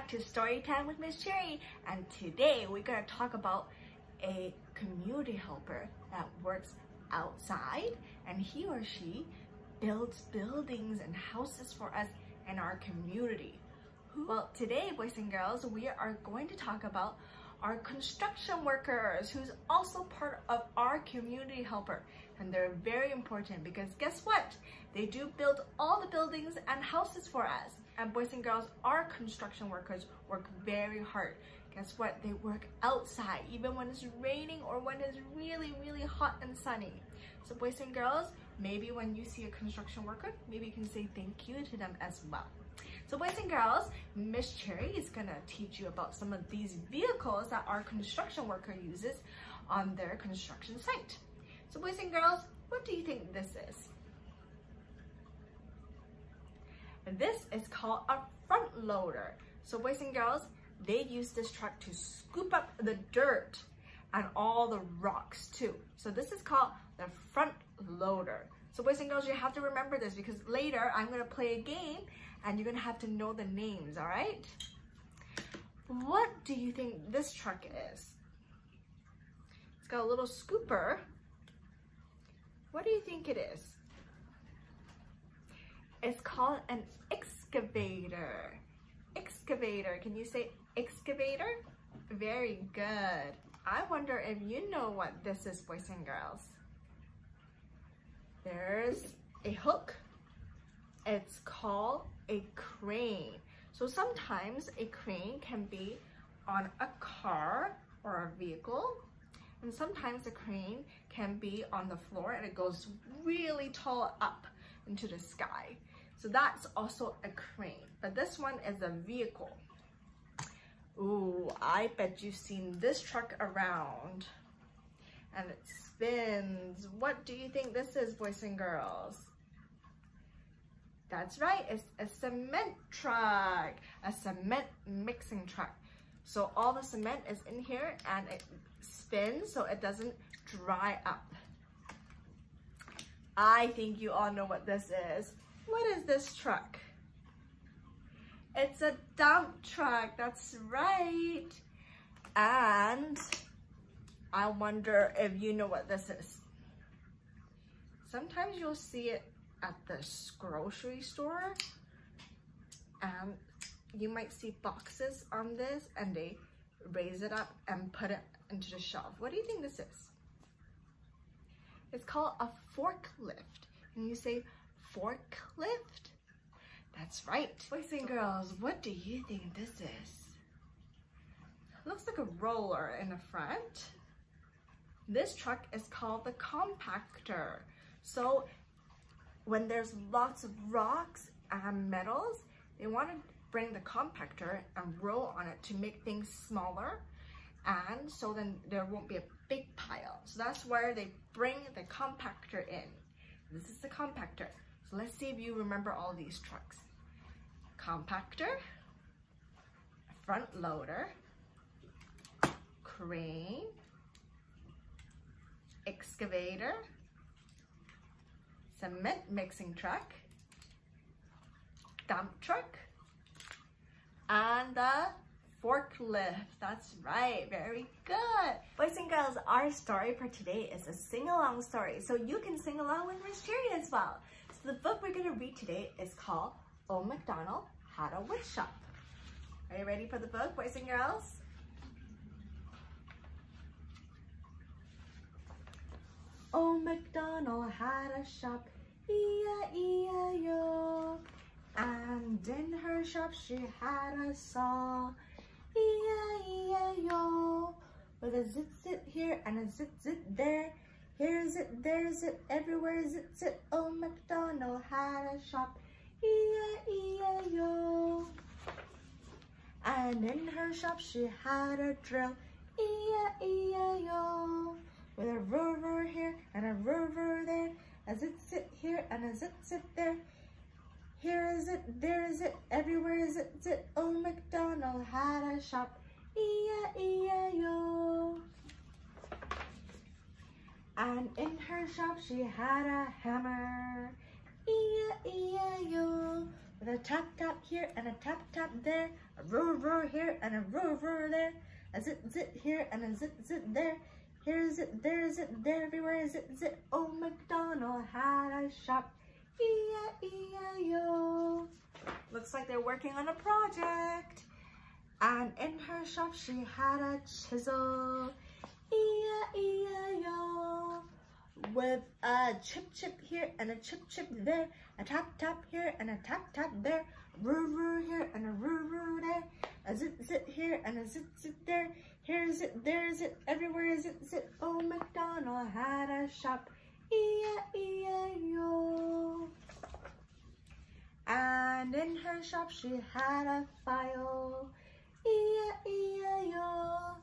to Storytime with Miss Cherry, and today we're going to talk about a community helper that works outside, and he or she builds buildings and houses for us in our community. Well, today, boys and girls, we are going to talk about our construction workers, who's also part of our community helper, and they're very important because guess what? They do build all the buildings and houses for us. And boys and girls, our construction workers work very hard. Guess what? They work outside even when it's raining or when it's really, really hot and sunny. So boys and girls, maybe when you see a construction worker, maybe you can say thank you to them as well. So boys and girls, Miss Cherry is gonna teach you about some of these vehicles that our construction worker uses on their construction site. So boys and girls, what do you think this is? This is called a front loader. So boys and girls, they use this truck to scoop up the dirt and all the rocks too. So this is called the front loader. So boys and girls, you have to remember this because later I'm gonna play a game and you're gonna have to know the names, all right? What do you think this truck is? It's got a little scooper. What do you think it is? It's called an excavator. Excavator, can you say excavator? Very good. I wonder if you know what this is, boys and girls. There's a hook. It's called a crane. So sometimes a crane can be on a car or a vehicle, and sometimes a crane can be on the floor and it goes really tall up into the sky. So that's also a crane, but this one is a vehicle. Ooh, I bet you've seen this truck around and it spins. What do you think this is, boys and girls? That's right, it's a cement truck, a cement mixing truck. So all the cement is in here and it spins so it doesn't dry up. I think you all know what this is. What is this truck? It's a dump truck, that's right. And I wonder if you know what this is. Sometimes you'll see it at the grocery store, and you might see boxes on this and they raise it up and put it into the shelf. What do you think this is? It's called a forklift. And you say forklift? That's right. Boys and girls, what do you think this is? It looks like a roller in the front. This truck is called the compactor. So when there's lots of rocks and metals, they want to bring the compactor and roll on it to make things smaller, and so then there won't be a big pile. So that's where they bring the compactor in. This is the compactor. So let's see if you remember all these trucks. Compactor, front loader, crane, excavator, cement mixing truck, dump truck, and the forklift. That's right, very good. Boys and girls, our story for today is a sing-along story, so you can sing along with Miss Cherry as well. So the book we're gonna read today is called Old MacDonald Had a Wood Shop. Are you ready for the book, boys and girls? Old MacDonald had a shop, E-I-E-I-O. And in her shop she had a saw, E-I-E-I-O. With a zit-zit here and a zit-zit there. Here's it, there's it, everywhere zit-zit. Old MacDonald had a shop, E-I-E-I-O. And in her shop she had a drill, E-I-E-I-O. With a rover here and a rover there, a zit-zit here and a zit-zit there. Here is it, there is it, everywhere is it, zit. Old MacDonald had a shop, E-I-E-I-O. And in her shop she had a hammer, E-I-E-I-O. with a tap tap here and a tap tap there, a roar here and a roar there, a zit zit here and a zit zit there. Here's it, there's it, there, everywhere is it, zit. Oh, MacDonald had a shop, E-I-E-I-O. Looks like they're working on a project. And in her shop she had a chisel, E-I-E-I-O. With a chip chip here and a chip chip there, a tap tap here and a tap tap there, roo here and a roo there, a zit zit here and a zit zit there. Here's it, there's it, everywhere is it, zit. Oh, MacDonald had a shop, E-I-E-I-O. And in her shop she had a file, E-I-E-I-O.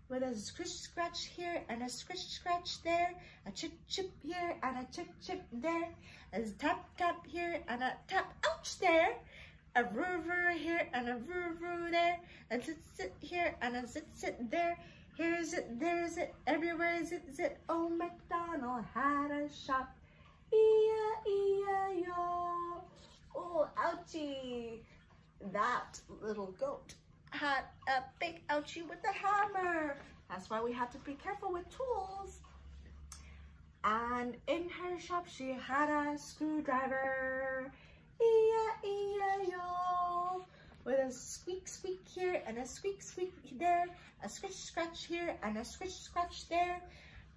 With a squish scratch here and a squish scratch there, a chip chip here and a chip chip there, a tap tap here and a tap ouch there, a roo here and a roo there, a zit zit here and a zit zit there. Here's it, there's it, everywhere is it, zit. Oh, MacDonald had a shop, E-I-E-I-O. Oh, ouchie! That little goat had a big ouchie with the hammer. That's why we have to be careful with tools. And in her shop she had a screwdriver, E-I-E-I-O. With a squeak squeak here and a squeak squeak there, a squish scratch here and a squish scratch there,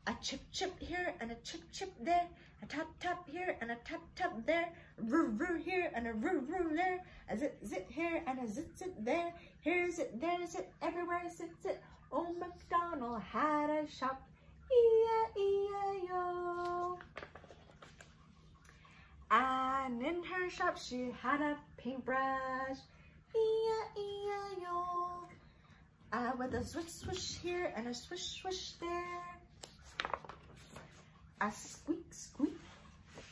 a chip chip here and a chip chip there, a tap tap here and a tap tap there, roo here and a roo there, a zit zit here and a zit zit there. Here's it, there's it, everywhere zit zit. Oh, MacDonald had a shop, E-I-E-I-O. And in her shop she had a paintbrush, E-I-E-I-O. With a swish swish here and a swish swish there, a squeak squeak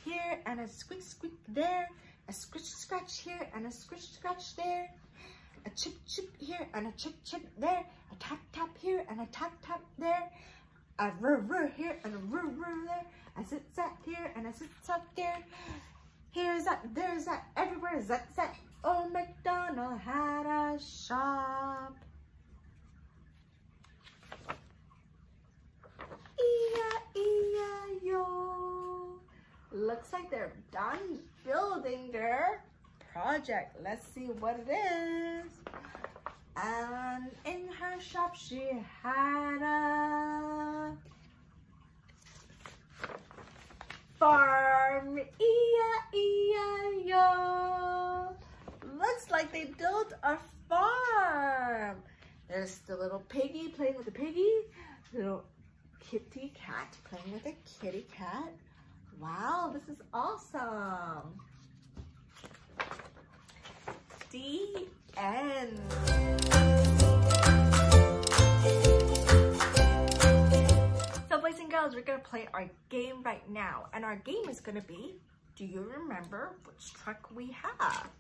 here and a squeak squeak there, a squish scratch here and a squish scratch there, a chip chip here and a chip chip there, a tap tap here and a tap tap there, a roo here and a roo there, a zit zat here and a zit zat there. Here's that, there's that, everywhere zat zat. Oh, MacDonald had a shop, E-I-E-I-O. Looks like they're done building their project. Let's see what it is. And in her shop she had a farm, E-I-E-I-O. Looks like they built a farm. There's the little piggy playing with the piggy, little kitty cat playing with a kitty cat. Wow, this is awesome. The end. So boys and girls, we're gonna play our game right now. And our game is gonna be, do you remember which truck we have?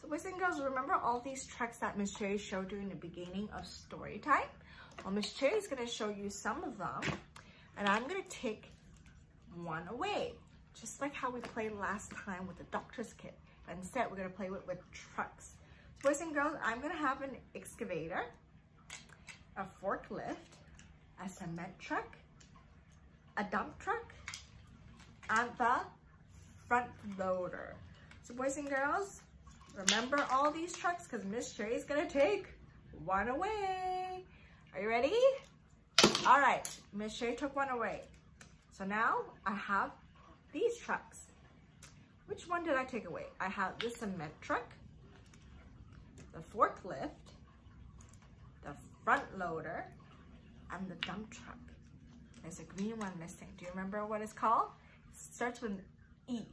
So boys and girls, remember all these trucks that Miss Cherry showed you in the beginning of story time? Well, Miss Cherry is gonna show you some of them, and I'm gonna take one away, just like how we played last time with the doctor's kit. Instead, we're gonna play with trucks. So boys and girls, I'm gonna have an excavator, a forklift, a cement truck, a dump truck, and the front loader. So boys and girls, remember all these trucks because Miss Cherry is gonna take one away. Are you ready? All right, Miss Cherry took one away. So now I have these trucks. Which one did I take away? I have the cement truck, the forklift, the front loader, and the dump truck. There's a green one missing. Do you remember what it's called? It starts with an E,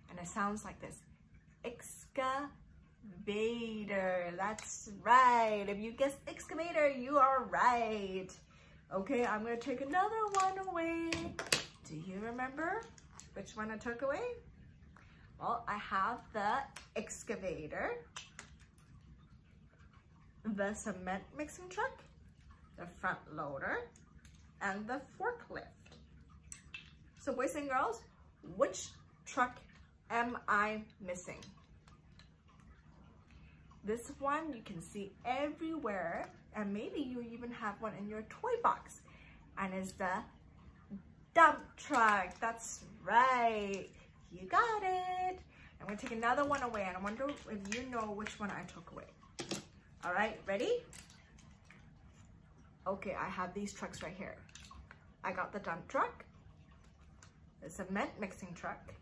and it sounds like this. Excavator. That's right. If you guessed excavator, you are right. Okay, I'm gonna take another one away. Do you remember which one I took away? Well, I have the excavator, the cement mixing truck, the front loader, and the forklift. So boys and girls, which truck am I missing? This one you can see everywhere, and maybe you even have one in your toy box, and it's the dump truck. That's right, you got it. I'm gonna take another one away, and I wonder if you know which one I took away. All right, ready? Okay, I have these trucks right here. I got the dump truck, the cement mixing truck,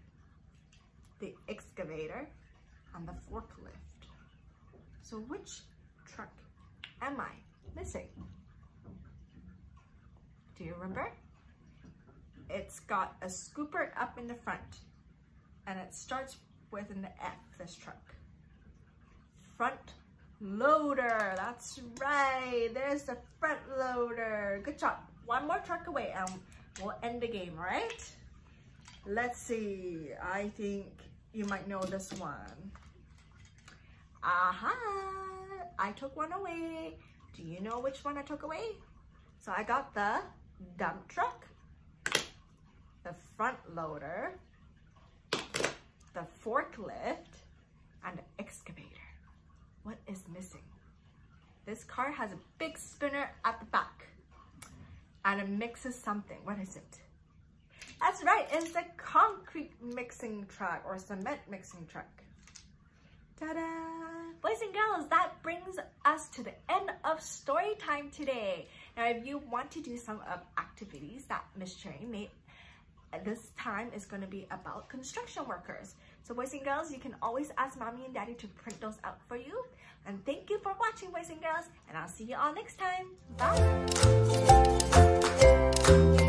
the excavator, and the forklift. So which truck am I missing? Do you remember? It's got a scooper up in the front, and it starts with an F, this truck. Front loader, that's right. There's the front loader. Good job. One more truck away and we'll end the game, right? Let's see. I think you might know this one. Aha! I took one away. Do you know which one I took away? So I got the dump truck, the front loader, the forklift, and the excavator. What is missing? This car has a big spinner at the back, and it mixes something. What is it? That's right, it's the concrete mixing truck or cement mixing truck. Ta-da! Boys and girls, that brings us to the end of story time today. Now, if you want to do some of activities that Miss Cherry made, this time is going to be about construction workers. So boys and girls, you can always ask mommy and daddy to print those out for you. And thank you for watching, boys and girls, and I'll see you all next time. Bye!